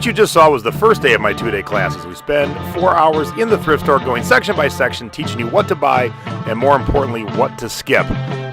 you just saw was the first day of my 2-day classes. We spend 4 hours in the thrift store going section by section, teaching you what to buy and more importantly, what to skip.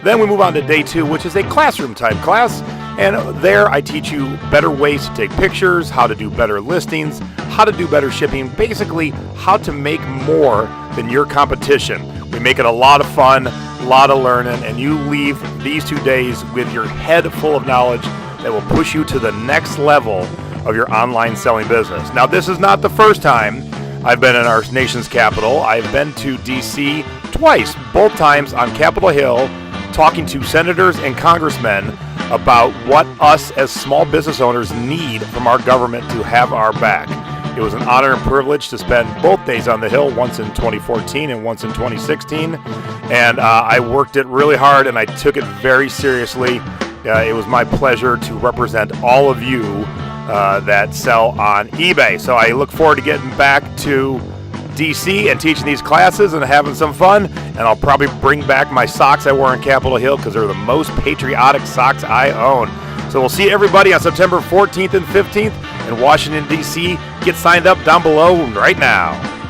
Then we move on to day 2, which is a classroom type class. And there I teach you better ways to take pictures, how to do better listings, how to do better shipping, basically how to make more than your competition. We make it a lot of fun, a lot of learning, and you leave these 2 days with your head full of knowledge that will push you to the next level of your online selling business. Now, this is not the first time I've been in our nation's capital. I've been to DC twice, both times on Capitol Hill, talking to senators and congressmen about what us as small business owners need from our government to have our back. It was an honor and privilege to spend both days on the Hill, once in 2014 and once in 2016. And I worked it really hard and I took it very seriously. It was my pleasure to represent all of you that sell on eBay. So I look forward to getting back to DC and teaching these classes and having some fun. And I'll probably bring back my socks I wore on Capitol Hill because they're the most patriotic socks I own. So we'll see everybody on September 14th and 15th in Washington, DC. Get signed up down below right now.